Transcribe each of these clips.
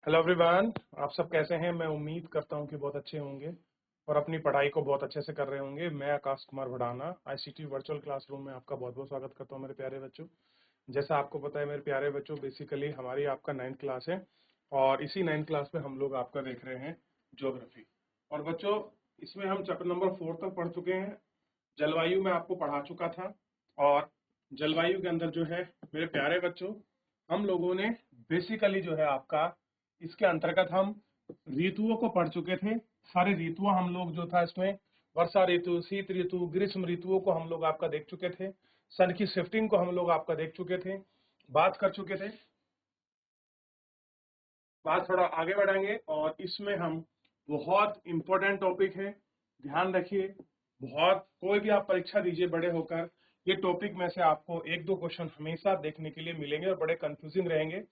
Hello everyone, आप सब कैसे हैं। मैं उम्मीद करता हूं कि बहुत अच्छे होंगे और अपनी पढ़ाई को बहुत अच्छे से कर रहे होंगे। मैं Akash Kumar Bhadana ICT virtual classroom में आपका बहुत बहुत स्वागत करता हूं मेरे प्यारे बच्चों। जैसा आपको पता है मेरे प्यारे बच्चों, बेसिकली हमारी आपका 9th क्लास है और इसी 9th क्लास में हम लोग आपका देख रहे हैं ज्योग्राफी। और बच्चों, इसमें हम चैप्टर नंबर 4 तक पढ़ चुके हैं। जलवायु में आपको पढ़ा चुका था और जलवायु के अंदर जो है मेरे प्यारे बच्चों, हम लोगों ने बेसिकली जो है आपका इसके अंतर्गत हम ऋतुओं को पढ़ चुके थे। सारे ऋतु हम लोग जो था इसमें वर्षा ऋतु, शीत ऋतु, ग्रीष्म ऋतुओं को हम लोग आपका देख चुके थे। सन की शिफ्टिंग को हम लोग आपका देख चुके थे, बात कर चुके थे। बात थोड़ा आगे बढ़ाएंगे और इसमें हम बहुत इंपॉर्टेंट टॉपिक है, ध्यान रखिए। बहुत कोई भी आप परीक्षा दीजिए बड़े होकर, ये टॉपिक में से आपको एक दो क्वेश्चन हमेशा देखने के लिए मिलेंगे और बड़े कंफ्यूजिंग रहेंगे।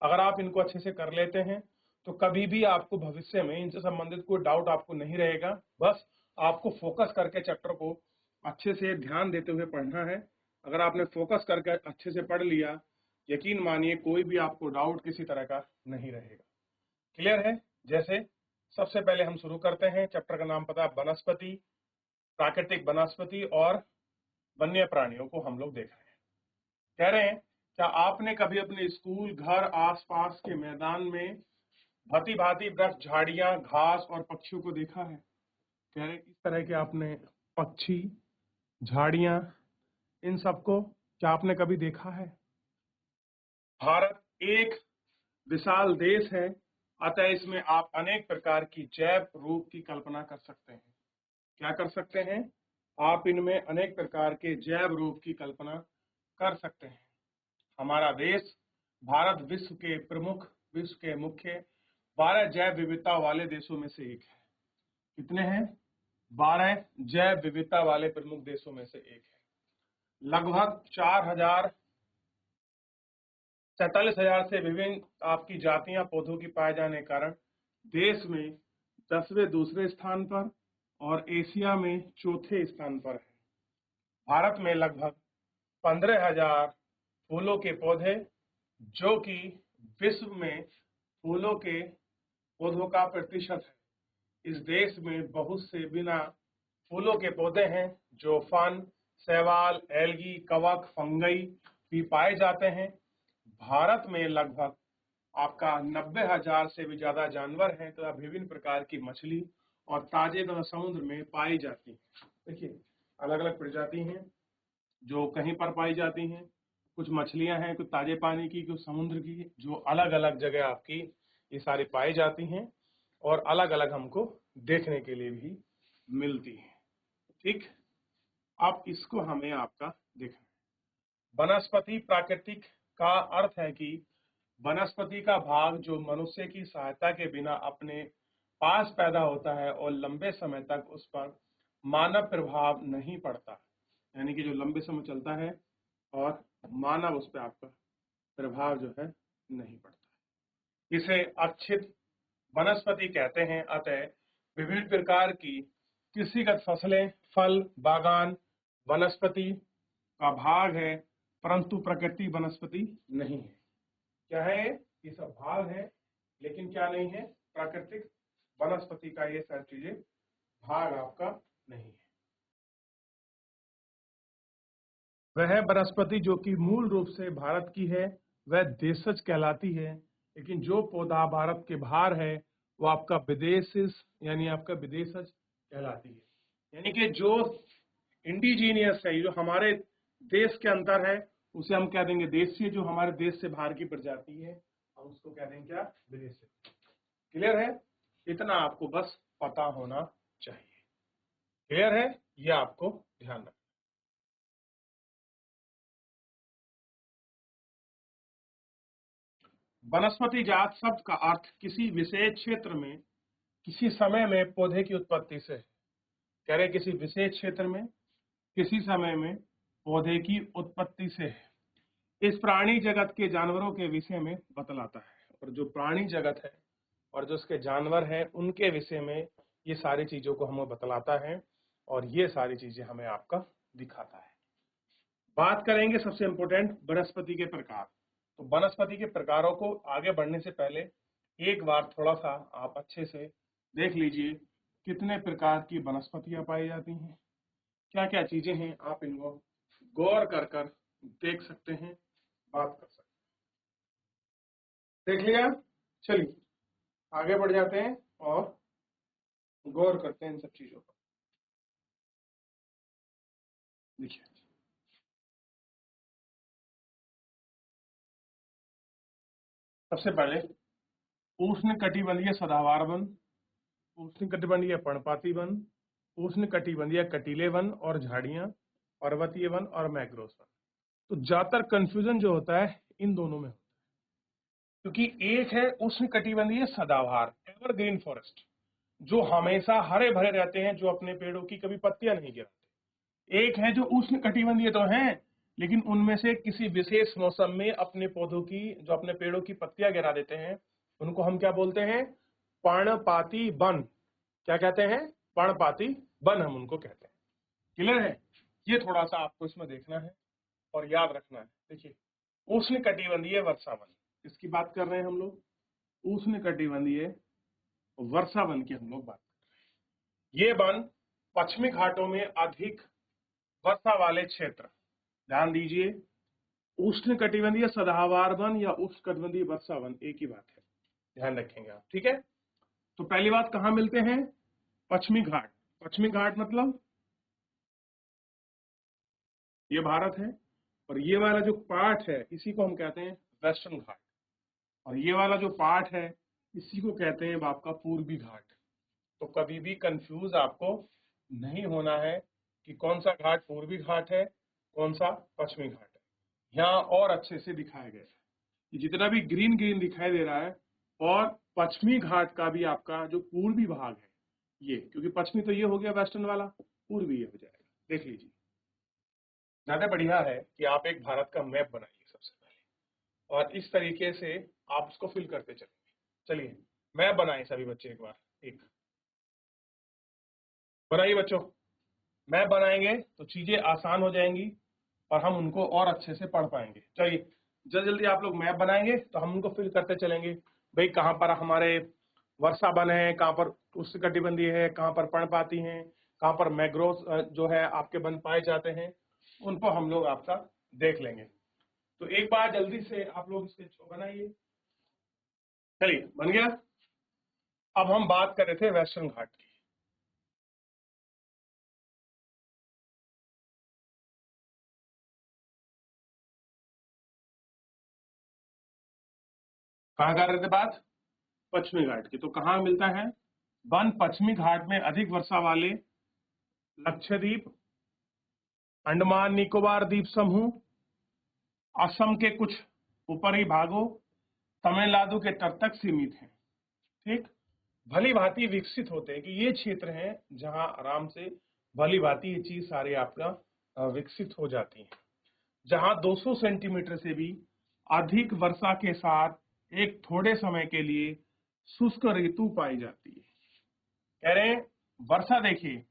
अगर आप इनको अच्छे से कर लेते हैं तो कभी भी आपको भविष्य में इनसे संबंधित कोई डाउट आपको नहीं रहेगा। बस आपको फोकस करके चैप्टर को अच्छे से ध्यान देते हुए पढ़ना है। अगर आपने फोकस करके अच्छे से पढ़ लिया, यकीन मानिए कोई भी आपको डाउट किसी तरह का नहीं रहेगा। क्लियर है। जैसे सबसे पहले हम शुरू करते हैं, चैप्टर का नाम पता है वनस्पति, प्राकृतिक वनस्पति और वन्य प्राणियों को हम लोग देख रहे हैं। कह रहे हैं, क्या आपने कभी अपने स्कूल, घर, आसपास के मैदान में भांति भांति वृक्ष, झाड़ियां, घास और पक्षियों को देखा है? कह रहे इस तरह के आपने पक्षी, झाड़ियां, इन सबको क्या आपने कभी देखा है? भारत एक विशाल देश है, अतः इसमें आप अनेक प्रकार की जैव रूप की कल्पना कर सकते हैं। क्या कर सकते हैं? आप इनमें अनेक प्रकार के जैव रूप की कल्पना कर सकते हैं। हमारा देश भारत विश्व के मुख्य 12 जैव विविधता वाले देशों में से एक है। कितने हैं? 12 जैव विविधता वाले प्रमुख देशों में से एक है। लगभग 47,000 से विभिन्न आपकी जातियां पौधों की पाए जाने के कारण देश में 10वें दूसरे स्थान पर और एशिया में चौथे स्थान पर है। भारत में लगभग 15,000 फूलों के पौधे, जो कि विश्व में फूलों के पौधों का प्रतिशत है। इस देश में बहुत से बिना फूलों के पौधे हैं, जो फन, शैवाल, एल्गी, कवक, फंगई भी पाए जाते हैं। भारत में लगभग आपका 90,000 से भी ज्यादा जानवर हैं तो विभिन्न प्रकार की मछली और ताजे समुद्र में पाई जाती है। देखिए, अलग अलग प्रजाति हैं जो कहीं पर पाई जाती हैं। कुछ मछलियां हैं, कुछ ताजे पानी की, कुछ समुद्र की, जो अलग अलग जगह आपकी ये सारी पाई जाती हैं और अलग अलग हमको देखने के लिए भी मिलती हैं। ठीक, अब इसको हमें आपका देखना है। वनस्पति प्राकृतिक का अर्थ है कि वनस्पति का भाग जो मनुष्य की सहायता के बिना अपने पास पैदा होता है और लंबे समय तक उस पर मानव प्रभाव नहीं पड़ता, यानी कि जो लंबे समय चलता है और मानव उस पर आपका प्रभाव जो है नहीं पड़ता, इसे अच्छित वनस्पति कहते हैं। अतः विभिन्न प्रकार की कृषिगत फसलें, फल, बागान वनस्पति का भाग है, परंतु प्रकृति वनस्पति नहीं है। क्या है? ये सब भाग है, लेकिन क्या नहीं है? प्राकृतिक वनस्पति का ये सारी चीजें भाग आपका नहीं है। वह वनस्पति जो कि मूल रूप से भारत की है वह देशज कहलाती है, लेकिन जो पौधा भारत के बाहर है वो आपका विदेशिज यानी आपका विदेशज कहलाती है। यानी कि जो इंडिजीनियस है, जो हमारे देश के अंदर है, उसे हम कह देंगे देशीय। जो हमारे देश से बाहर की प्रजाति है हम उसको कह देंगे क्या? विदेशी। क्लियर है? इतना आपको बस पता होना चाहिए। क्लियर है? ये आपको ध्यान रखना। वनस्पति जात शब्द का अर्थ किसी विशेष क्षेत्र में किसी समय में पौधे की उत्पत्ति से है। कह रहे किसी विशेष क्षेत्र में किसी समय में पौधे की उत्पत्ति से है। इस प्राणी जगत के जानवरों के विषय में बतलाता है, और जो प्राणी जगत है और जो उसके जानवर हैं उनके विषय में ये सारी चीजों को हमें बतलाता है और ये सारी चीजें हमें आपका दिखाता है। बात करेंगे सबसे इंपॉर्टेंट वनस्पति के प्रकार। तो वनस्पति के प्रकारों को आगे बढ़ने से पहले एक बार थोड़ा सा आप अच्छे से देख लीजिए कितने प्रकार की वनस्पतियां पाई जाती हैं, क्या क्या चीजें हैं, आप इनको गौर कर कर देख सकते हैं, बात कर सकते हैं। देख लिया, चलिए आगे बढ़ जाते हैं और गौर करते हैं इन सब चीजों पर। देखिए, सबसे पहले उष्णकटिबंधीय सदाबहार वन, उष्णकटिबंधीय पर्णपाती वन, उष्णकटिबंधीय कटीले वन और झाड़ियां, पर्वतीय वन और मैंग्रोव वन। तो ज्यादातर कंफ्यूजन जो होता है इन दोनों में होता है, क्योंकि एक है उष्णकटिबंधीय सदाबहार एवरग्रीन फॉरेस्ट, जो हमेशा हरे भरे रहते हैं, जो अपने पेड़ों की कभी पत्तियां नहीं गिराते। एक है जो उष्णकटिबंधीय तो हैं, लेकिन उनमें से किसी विशेष मौसम में अपने पौधों की, जो अपने पेड़ों की पत्तियां गिरा देते हैं, उनको हम क्या बोलते हैं? पर्णपाती वन। क्या कहते हैं? पर्णपाती वन हम उनको कहते हैं। क्लियर है? ये थोड़ा सा आपको इसमें देखना है और याद रखना है। देखिए, उष्णकटिबंधीय वर्षा वन, इसकी बात कर रहे हैं हम लोग, उष्णकटिबंधीय वर्षा वन की हम लोग बात कर रहे हैं। ये वन पश्चिमी घाटों में अधिक वर्षा वाले क्षेत्र, ध्यान दीजिए, उष्णकटिबंधीय सदाबहार वन या उष्णकटिबंधीय वर्षा वन एक ही बात है, ध्यान रखेंगे आप, ठीक है? तो पहली बात, कहां मिलते हैं? पश्चिमी घाट। पश्चिमी घाट मतलब ये भारत है, और ये वाला जो पार्ट है इसी को हम कहते हैं वेस्टर्न घाट, और ये वाला जो पार्ट है इसी को कहते हैं आपका पूर्वी घाट। तो कभी भी कंफ्यूज आपको नहीं होना है कि कौन सा घाट पूर्वी घाट है, कौन सा पश्चिमी घाट है। यहाँ और अच्छे से दिखाया गया है, ये जितना भी ग्रीन ग्रीन दिखाई दे रहा है, और पश्चिमी घाट का भी आपका जो पूर्वी भाग है ये, क्योंकि पश्चिमी तो ये हो गया वेस्टर्न वाला, पूर्वी ये हो जाएगा। देख लीजिए, ज्यादा बढ़िया है कि आप एक भारत का मैप बनाइए सबसे पहले, और इस तरीके से आप उसको फिल करते चलेंगे। चलिए मैप बनाए सभी बच्चे, एक बार एक बनाइए बच्चों। मैप बनाएंगे तो चीजें आसान हो जाएंगी और हम उनको और अच्छे से पढ़ पाएंगे। चलिए जल्दी जल्दी आप लोग मैप बनाएंगे तो हम उनको फिल करते चलेंगे। भाई कहाँ पर हमारे वर्षा वन है, कहाँ पर उष्णकटिबंधीय है, कहाँ पर पर्णपाती हैं, कहाँ पर मैंग्रोव जो है आपके वन पाए जाते हैं, उनको हम लोग आपका देख लेंगे। तो एक बार जल्दी से आप लोग स्केच बनाइए। चलिए बन गया। अब हम बात कर रहे थे वेस्टर्न घाट की। कहाँ कर रहे थे बात? पश्चिमी घाट की। तो कहाँ मिलता है वन? पश्चिमी घाट में अधिक वर्षा वाले लक्षद्वीप, अंडमान निकोबार द्वीप समूह, असम के कुछ ऊपरी भागों, तमिलनाडु के तट तक सीमित हैं। ठीक, भली भांति विकसित होते हैं कि ये क्षेत्र हैं जहां आराम से भली भांति ये चीज सारे आपका विकसित हो जाती हैं, जहां 200 सेंटीमीटर से भी अधिक वर्षा के साथ एक थोड़े समय के लिए शुष्क ऋतु पाई जाती है। कह रहे हैं वर्षा, देखिए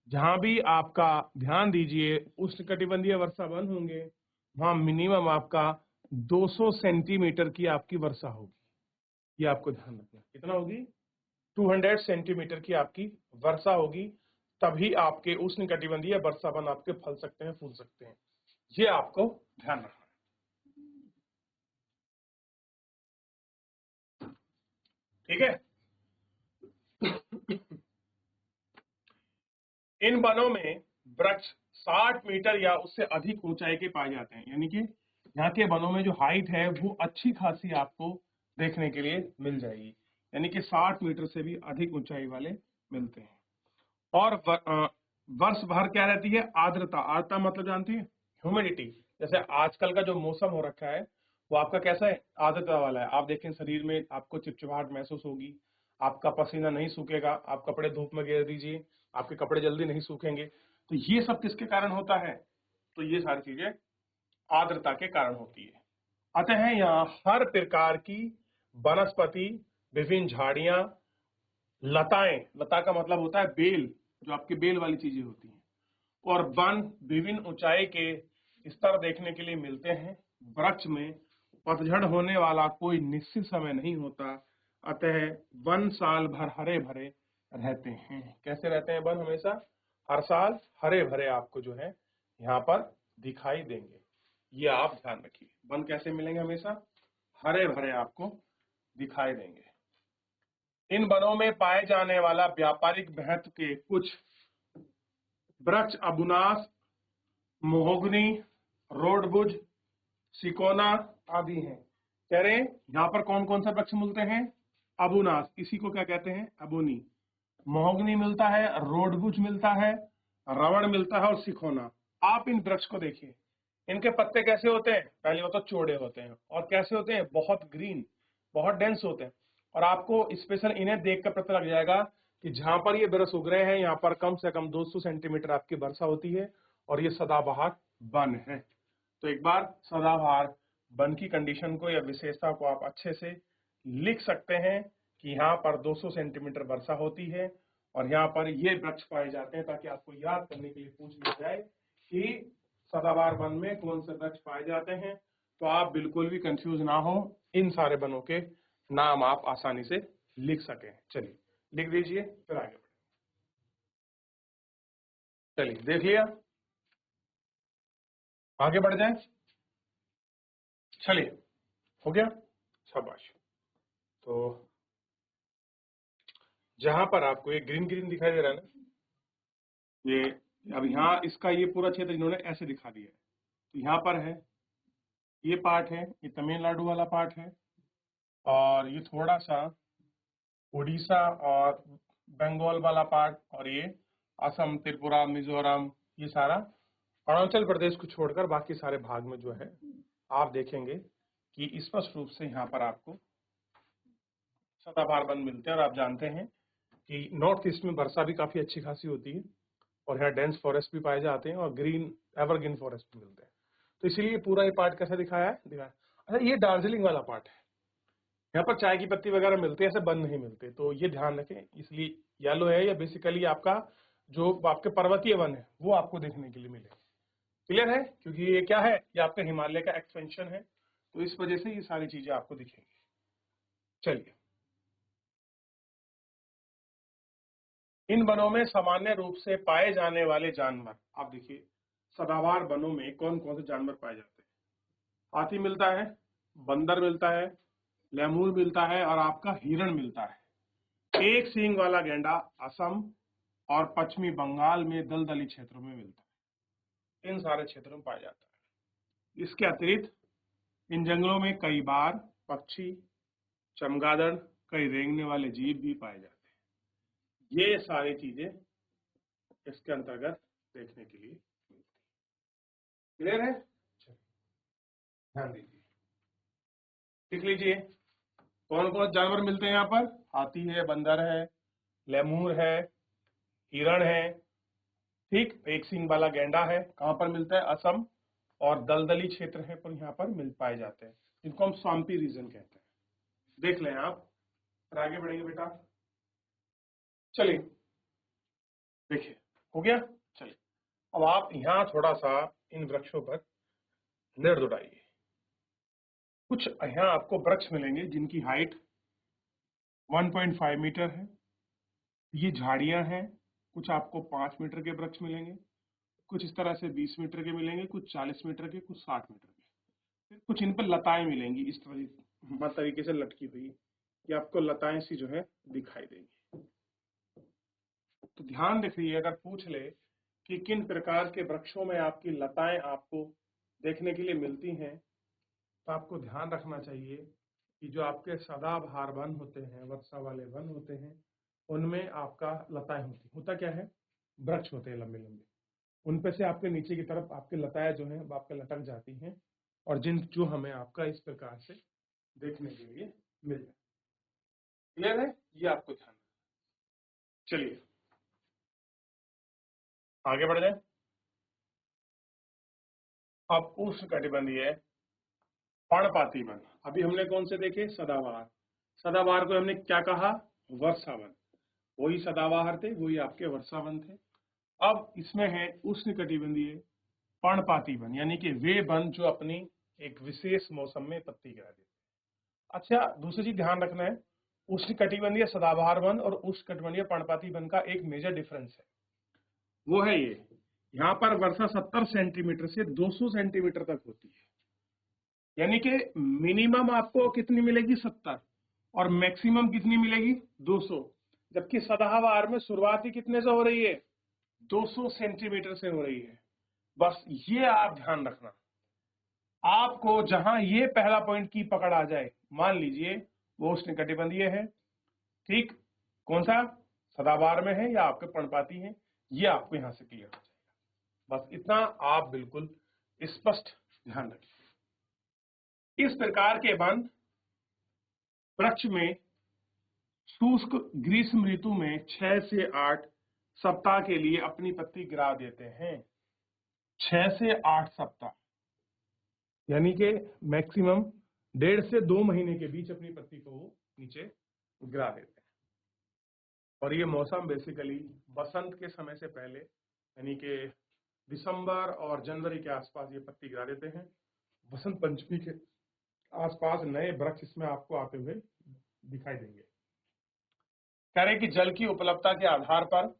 जहां भी आपका ध्यान दीजिए उष्णकटिबंधीय वर्षा वन होंगे, वहां मिनिमम आपका 200 सेंटीमीटर की आपकी वर्षा होगी। ये आपको ध्यान रखना, कितना होगी? 200 सेंटीमीटर की आपकी वर्षा होगी, तभी आपके उष्णकटिबंधीय वर्षा वन आपके फल सकते हैं, फूल सकते हैं। ये आपको ध्यान रखना है, ठीक है? इन वनों में वृक्ष 60 मीटर या उससे अधिक ऊंचाई के पाए जाते हैं, यानी कि यहाँ के वनों में जो हाइट है वो अच्छी खासी आपको देखने के लिए मिल जाएगी, यानी कि 60 मीटर से भी अधिक ऊंचाई वाले मिलते हैं। और वर्ष भर क्या रहती है? आर्द्रता। आर्द्रता मतलब जानती है? ह्यूमिडिटी। जैसे आजकल का जो मौसम हो रखा है वो आपका कैसा है? आर्द्रता वाला है। आप देखें शरीर में आपको चिपचिपाहट महसूस होगी, आपका पसीना नहीं सूखेगा, आप कपड़े धूप में गिर दीजिए, आपके कपड़े जल्दी नहीं सूखेंगे। तो ये सब किसके कारण होता है? तो ये सारी चीजें आर्द्रता के कारण होती है। अतः यहाँ हर प्रकार की वनस्पति, विभिन्न झाड़ियां, लताएं, लता का मतलब होता है बेल, जो आपकी बेल वाली चीजें होती हैं, और वन विभिन्न ऊंचाई के स्तर देखने के लिए मिलते हैं। वृक्ष में पतझड़ होने वाला कोई निश्चित समय नहीं होता, अतः वन साल भर हरे भरे रहते हैं। कैसे रहते हैं वन? हमेशा हर साल हरे भरे आपको जो है यहाँ पर दिखाई देंगे। ये आप ध्यान रखिए, वन कैसे मिलेंगे? हमेशा हरे भरे आपको दिखाई देंगे। इन वनों में पाए जाने वाला व्यापारिक महत्व के कुछ वृक्ष अबुनास, मोहगनी, रोडबुज, सिकोना आदि हैं। कह रहे हैं यहाँ पर कौन कौन से वृक्ष मिलते हैं? अबुनास, इसी को क्या कहते हैं? अबुनी। मोहगनी मिलता है, रोडबुज मिलता है, रबड़ मिलता है और सिकोना। आप इन वृक्ष को देखिए, इनके पत्ते कैसे होते हैं? पहले वो तो चौड़े होते हैं और कैसे होते हैं? बहुत ग्रीन, बहुत डेंस होते हैं। और आपको स्पेशल इन्हें देखकर पता लग जाएगा कि जहां पर ये वृक्ष उग रहे हैं यहाँ पर कम से कम 200 सेंटीमीटर आपकी वर्षा होती है और ये सदाबहार वन है। तो एक बार सदाबहार वन की कंडीशन को या विशेषता को आप अच्छे से लिख सकते हैं कि यहाँ पर 200 सेंटीमीटर वर्षा होती है और यहाँ पर ये वृक्ष पाए जाते हैं, ताकि आपको याद करने के लिए पूछ लिया जाए कि सदाबहार वन में कौन से वृक्ष पाए जाते हैं। तो आप बिल्कुल भी कंफ्यूज ना हो, इन सारे वनों के नाम आप आसानी से लिख सकें। चलिए लिख दीजिए, फिर आगे बढ़े। चलिए देख लिया, आगे बढ़ जाए। चलिए, हो गया, शाबाश। तो जहां पर आपको ये ग्रीन ग्रीन दिखाई दे रहा है ना, ये अब यहाँ इसका ये पूरा क्षेत्र इन्होंने ऐसे दिखा दिया है। तो यहाँ पर है, ये पार्ट है, ये तमिलनाडु वाला पार्ट है और ये थोड़ा सा उड़ीसा और बंगाल वाला पार्ट, और ये असम, त्रिपुरा, मिजोरम, ये सारा अरुणाचल प्रदेश को छोड़कर बाकी सारे भाग में जो है आप देखेंगे कि स्पष्ट रूप से यहाँ पर आपको सदाबहार वन मिलते हैं। और आप जानते हैं कि नॉर्थ ईस्ट में वर्षा भी काफी अच्छी खासी होती है और यहाँ डेंस फॉरेस्ट भी पाए जाते हैं और ग्रीन एवरग्रीन फॉरेस्ट भी मिलते हैं। तो इसीलिए पूरा ये पार्ट कैसा दिखाया है? अच्छा, ये दार्जिलिंग वाला पार्ट है, यहाँ पर चाय की पत्ती वगैरह मिलते हैं, ऐसे बंद नहीं मिलते, तो ये ध्यान रखें। इसलिए येलो है, या बेसिकली आपका जो आपके पर्वतीय वन है वो आपको देखने के लिए मिलेगा। क्लियर है? क्योंकि ये क्या है? ये आपका हिमालय का एक्सपेंशन है, तो इस वजह से ये सारी चीजें आपको दिखेंगी। चलिए, इन वनों में सामान्य रूप से पाए जाने वाले जानवर, आप देखिए सदाबहार वनों में कौन कौन से जानवर पाए जाते हैं? हाथी मिलता है, बंदर मिलता है, लेमूर मिलता है और आपका हिरण मिलता है। एक सींग वाला गैंडा असम और पश्चिमी बंगाल में दलदली क्षेत्रों में मिलता है। इन सारे क्षेत्रों में पाया जाता है। इसके अतिरिक्त इन जंगलों में कई बार पक्षी, चमगादड़, कई रेंगने वाले जीव भी पाए जाते हैं। ये सारी चीजें इसके अंतर्गत देखने के लिए मिलती है। क्लियर है? ध्यान दीजिए, लिख लीजिए कौन कौन जानवर मिलते हैं यहाँ पर? हाथी है, बंदर है, लेमूर है, हिरण है, ठीक, एक सींग वाला गैंडा है। कहाँ पर मिलता है? असम और दलदली क्षेत्र है पर यहाँ पर मिल पाए जाते हैं, इनको हम स्वाम्पी रीजन कहते हैं। देख लें आप, फिर आगे बढ़ेंगे बेटा। चलिए देखिए, हो गया। चलिए अब आप यहाँ थोड़ा सा इन वृक्षों पर नजर दौड़ाइए। कुछ यहाँ आपको वृक्ष मिलेंगे जिनकी हाइट 1.5 मीटर है, ये झाड़ियां हैं। कुछ आपको 5 मीटर के वृक्ष मिलेंगे, कुछ इस तरह से 20 मीटर के मिलेंगे, कुछ 40 मीटर के, कुछ 60 मीटर के। फिर कुछ इन पर लताएं मिलेंगी इस तरीके से लटकी हुई, ये आपको लताएं सी जो है दिखाई देंगी। तो ध्यान रखिए, अगर पूछ ले कि किन प्रकार के वृक्षों में आपकी लताएं आपको देखने के लिए मिलती हैं, तो आपको ध्यान रखना चाहिए कि जो आपके सदाबहार वन होते हैं, वर्षा वाले वन होते हैं, उनमें आपका लताएं होता क्या है? वृक्ष होते हैं लंबे लंबे, उन पे से आपके नीचे की तरफ आपके लताएं जो हैं वो आपके लटक जाती हैं और जो हमें आपका इस प्रकार से देखने के लिए मिल जाए। क्लियर है? ये आपको ध्यान रखना। चलिए आगे बढ़ जाए। अब उष्णकटिबंधीय पर्णपाती वन, अभी हमने कौन से देखे? सदाबहार। सदाबहार को हमने क्या कहा? वर्षावन। वही सदाबहार थे, वही आपके वर्षावन थे। अब इसमें है उष्णकटिबंधीय पर्णपाती वन, यानी कि वे वन जो अपनी एक विशेष मौसम में पत्ती गिरा देते हैं। अच्छा, दूसरी चीज ध्यान रखना है, उष्णकटिबंधीय सदाबहार वन और उष्णकटिबंधीय पर्णपाती वन का एक मेजर डिफरेंस है, वो है ये, यहाँ पर वर्षा 70 सेंटीमीटर से 200 सेंटीमीटर तक होती है, यानी कि मिनिमम आपको कितनी मिलेगी 70 और मैक्सिमम कितनी मिलेगी 200, जबकि सदाबहार में शुरुआती कितने से हो रही है 200 सेंटीमीटर से हो रही है। बस ये आप ध्यान रखना, आपको जहां ये पहला पॉइंट की पकड़ आ जाए, मान लीजिए वो उष्णकटिबंधीय है, ठीक, कौन सा सदाबहार में है या आपके पर्णपाती है, ये आपको यहां से क्लियर हो जाएगा। बस इतना आप बिल्कुल स्पष्ट ध्यान रखिए। इस प्रकार के वन वृक्ष में शुष्क ग्रीष्म ऋतु में 6 से 8 सप्ताह के लिए अपनी पत्ती गिरा देते हैं। 6 से 8 सप्ताह यानी कि मैक्सिमम 1.5 से 2 महीने के बीच अपनी पत्ती को वो नीचे गिरा देते हैं। और ये मौसम बेसिकली बसंत के समय से पहले, यानी कि दिसंबर और जनवरी के आसपास ये पत्ती गिरा देते हैं। बसंत पंचमी के आसपास नए वृक्ष इसमें आपको आते हुए दिखाई देंगे। कह रहे कि जल की उपलब्धता के आधार पर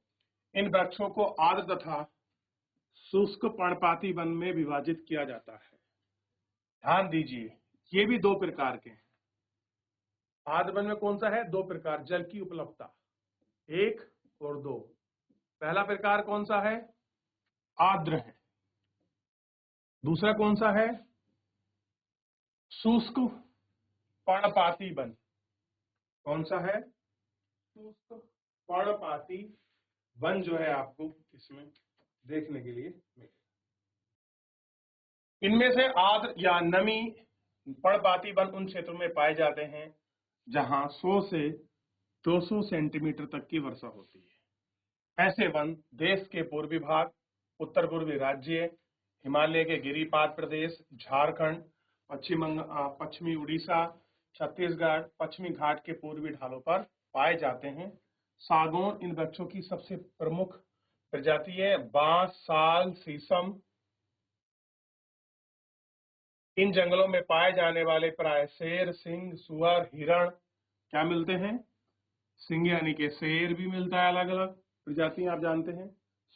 इन वृक्षों को आर्द्र तथा शुष्क पर्णपाती वन में विभाजित किया जाता है। ध्यान दीजिए, ये भी 2 प्रकार के हैं। आर्द्र वन में कौन सा है, 2 प्रकार, जल की उपलब्धता 1 और 2। पहला प्रकार कौन सा है, आर्द्र है। दूसरा कौन सा है, शुष्क पर्णपाती वन। कौन सा है, शुष्क पर्णपाती वन जो है आपको इसमें देखने के लिए मिलेगा। इनमें से आर्द्र या नमी पर्णपाती वन उन क्षेत्रों में पाए जाते हैं जहां 100 से 200 सेंटीमीटर तक की वर्षा होती है। ऐसे वन देश के पूर्वी भाग, उत्तर पूर्वी राज्य, हिमालय के गिरिपाद प्रदेश, झारखंड, पश्चिमी उड़ीसा, छत्तीसगढ़, पश्चिमी घाट के पूर्वी ढालों पर पाए जाते हैं। सागौन इन वृक्षों की सबसे प्रमुख प्रजाति है। बांस, साल, शीशम, इन जंगलों में पाए जाने वाले प्राय शेर, सिंह, सुअर, हिरण क्या मिलते हैं, सिंह यानी कि शेर भी मिलता है, अलग अलग प्रजातियां आप जानते हैं,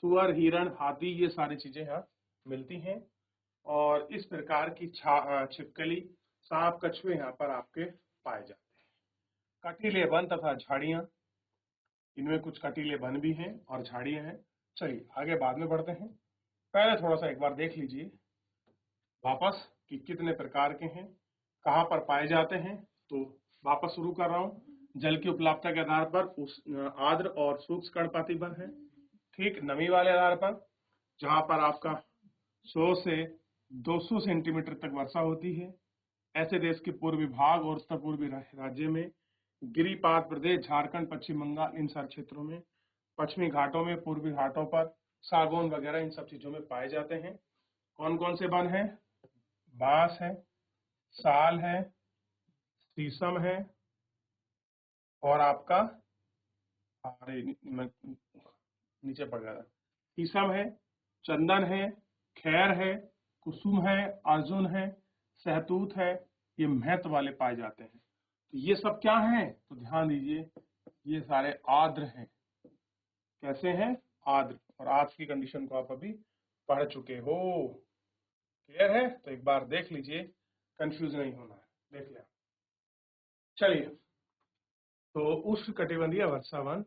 सुअर, हिरण, हाथी, ये सारी चीजें यहाँ मिलती हैं। और इस प्रकार की छिपकली, सांप, कछुए यहाँ पर आपके पाए जाते हैं। कटीले वन तथा झाड़ियां, इनमें कुछ कटीले वन भी हैं और झाड़ियां हैं। चलिए आगे बाद में बढ़ते हैं, पहले थोड़ा सा एक बार देख लीजिए वापस कि कितने प्रकार के हैं, कहाँ पर पाए जाते हैं। तो वापस शुरू कर रहा हूँ। जल की उपलब्धता के आधार पर आर्द्र और शुष्क पर्णपाती वन है, ठीक, नमी वाले आधार पर जहां पर आपका 100 से 200 सेंटीमीटर तक वर्षा होती है। ऐसे देश के पूर्वी भाग और उत्तर पूर्वी राज्य में, गिरिपाद प्रदेश, झारखंड, पश्चिम बंगाल, इन सारे क्षेत्रों में, पश्चिमी घाटों में, पूर्वी घाटों पर सागौन वगैरह इन सब चीजों में पाए जाते हैं। कौन कौन से वन है, बांस है, साल है, शीशम है, और आपका नीचे पड़ गया, शीशम है, चंदन है, खैर है, कुसुम है, अर्जुन है, सहतूत है, ये महत्व वाले पाए जाते हैं। तो ये सब क्या हैं, तो ध्यान दीजिए, ये सारे आर्द्र हैं। कैसे हैं, आर्द्र। और आज की कंडीशन को आप अभी पढ़ चुके हो, क्लियर है। तो एक बार देख लीजिए, कंफ्यूज नहीं होना है, देख लिया। चलिए, तो उष्णकटिबंधीय वर्षा वन,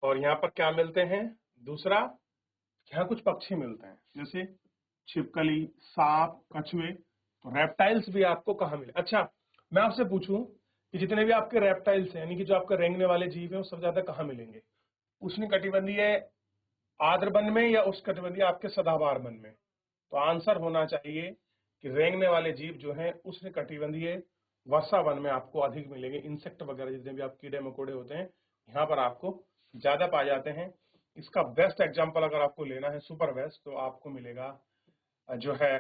और यहाँ पर क्या मिलते हैं, दूसरा यहाँ कुछ पक्षी मिलते हैं जैसे छिपकली, सांप, कछुए। तो रेप्टाइल्स भी आपको कहाँ मिले। अच्छा, मैं आपसे पूछूं कि जितने भी आपके रेप्टाइल्स हैं, यानी कि जो आपके रेंगने वाले जीव हैं, वो सब ज्यादा कहाँ मिलेंगे, उष्णकटिबंधीय आर्द्र वन में या उष्णकटिबंधीय आपके सदाबहार वन में। तो आंसर होना चाहिए कि रेंगने वाले जीव जो हैं उष्णकटिबंधीय वर्षा वन में आपको अधिक मिलेंगे। इंसेक्ट वगैरह जितने भी आप कीड़े मकोड़े होते हैं, यहाँ पर आपको ज्यादा पाए जाते हैं। इसका बेस्ट एग्जांपल अगर आपको लेना है, सुपर बेस्ट, तो आपको मिलेगा जो है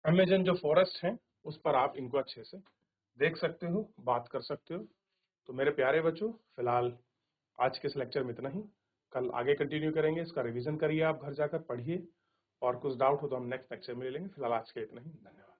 अमेज़न जो फॉरेस्ट है, उस पर आप इनको अच्छे से देख सकते हो, बात कर सकते हो। तो मेरे प्यारे बच्चों, फिलहाल आज के इस लेक्चर में इतना ही। कल आगे कंटिन्यू करेंगे, इसका रिवीजन करिए, आप घर जाकर पढ़िए, और कुछ डाउट हो तो हम नेक्स्ट लेक्चर में ले लेंगे। फिलहाल आज के इतना ही, धन्यवाद।